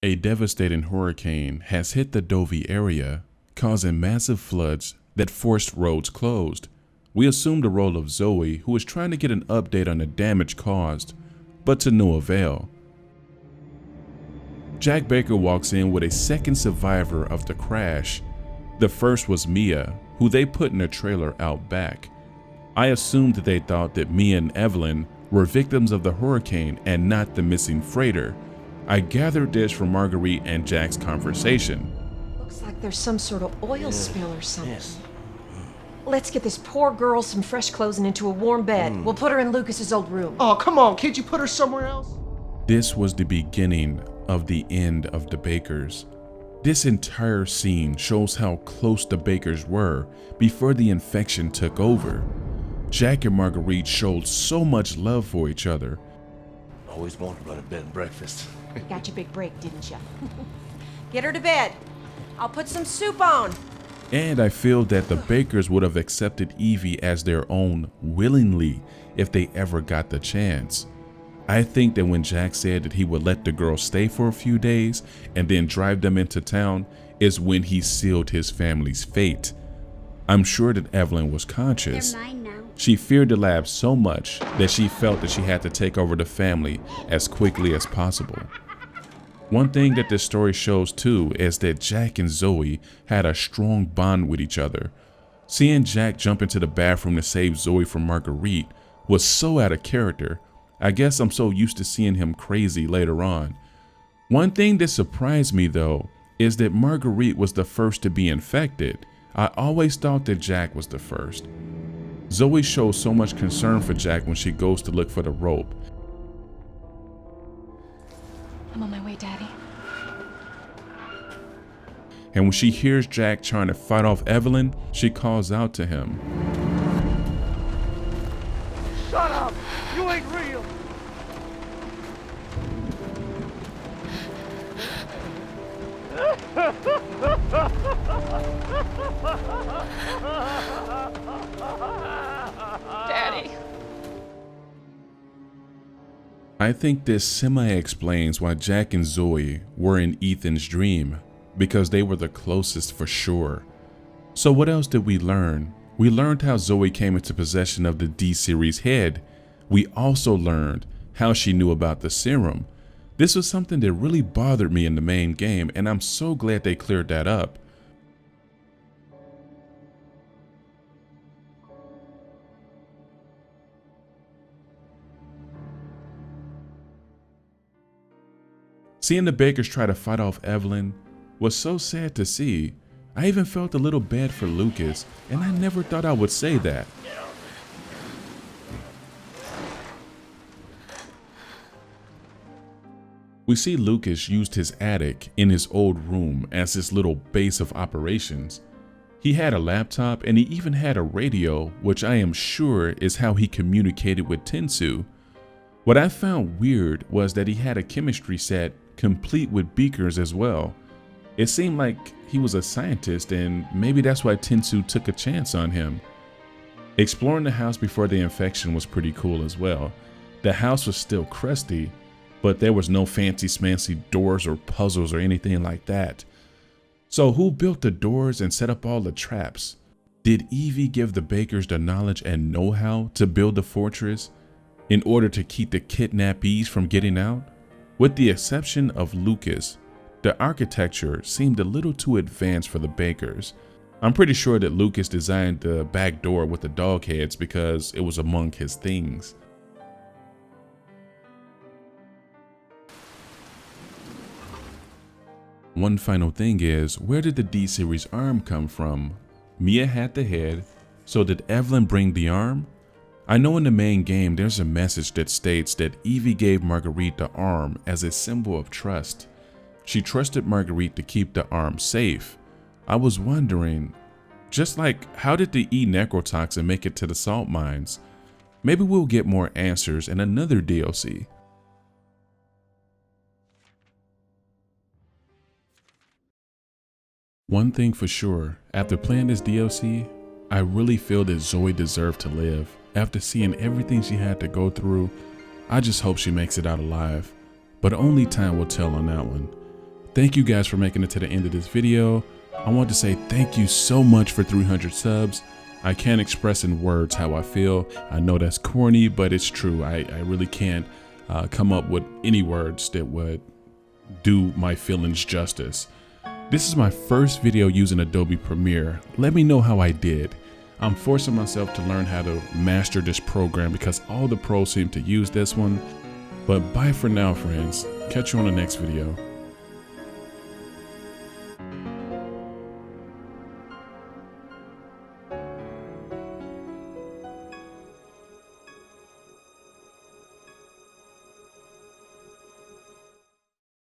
A devastating hurricane has hit the Dovey area, causing massive floods that forced roads closed. We assumed the role of Zoe, who was trying to get an update on the damage caused, but to no avail. Jack Baker walks in with a second survivor of the crash. The first was Mia, who they put in a trailer out back. I assumed that they thought that Mia and Evelyn were victims of the hurricane and not the missing freighter. I gathered this from Marguerite and Jack's conversation. Looks like there's some sort of oil spill or something. Yes. Let's get this poor girl some fresh clothes and into a warm bed. We'll put her in Lucas's old room. Oh, come on, can't you put her somewhere else? This was the beginning of the end of the Bakers. This entire scene shows how close the Bakers were before the infection took over. Jack and Marguerite showed so much love for each other. Always wanted to run a bed and breakfast. Got your big break, didn't you? Get her to bed. I'll put some soup on. And I feel that the Bakers would have accepted Evie as their own willingly if they ever got the chance. I think that when Jack said that he would let the girl stay for a few days and then drive them into town is when he sealed his family's fate. I'm sure that Evelyn was conscious. They're mine now. She feared the lab so much that she felt that she had to take over the family as quickly as possible. One thing that this story shows too is that Jack and Zoe had a strong bond with each other. Seeing Jack jump into the bathroom to save Zoe from Marguerite was so out of character. I guess I'm so used to seeing him crazy later on. One thing that surprised me though is that Marguerite was the first to be infected. I always thought that Jack was the first. Zoe shows so much concern for Jack when she goes to look for the rope. I'm on my way, Daddy. And when she hears Jack trying to fight off Evelyn, she calls out to him. Shut up! You ain't real! Daddy. I think this semi-explains why Jack and Zoe were in Ethan's dream, because they were the closest for sure. So what else did we learn? We learned how Zoe came into possession of the D-Series head. We also learned how she knew about the serum. This was something that really bothered me in the main game, and I'm so glad they cleared that up. Seeing the Bakers try to fight off Evelyn was so sad to see. I even felt a little bad for Lucas, and I never thought I would say that. We see Lucas used his attic in his old room as his little base of operations. He had a laptop and he even had a radio, which I am sure is how he communicated with Tensu. What I found weird was that he had a chemistry set complete with beakers as well. It seemed like he was a scientist, and maybe that's why Tensu took a chance on him. Exploring the house before the infection was pretty cool as well. The house was still crusty, but there was no fancy smancy doors or puzzles or anything like that. So who built the doors and set up all the traps? Did Evie give the Bakers the knowledge and know-how to build the fortress in order to keep the kidnappees from getting out? With the exception of Lucas, the architecture seemed a little too advanced for the Bakers. I'm pretty sure that Lucas designed the back door with the dog heads because it was among his things. One final thing is, where did the D-Series arm come from? Mia had the head, so did Evelyn bring the arm? I know in the main game there's a message that states that Evie gave Marguerite the arm as a symbol of trust. She trusted Marguerite to keep the arm safe. I was wondering, just like, how did the E-necrotoxin make it to the salt mines? Maybe we'll get more answers in another DLC. One thing for sure, after playing this DLC, I really feel that Zoe deserved to live. After seeing everything she had to go through, I just hope she makes it out alive. But only time will tell on that one. Thank you guys for making it to the end of this video. I want to say thank you so much for 300 subs. I can't express in words how I feel. I know that's corny, but it's true. I really can't come up with any words that would do my feelings justice. This is my first video using Adobe Premiere. Let me know how I did. I'm forcing myself to learn how to master this program because all the pros seem to use this one. But bye for now, friends. Catch you on the next video.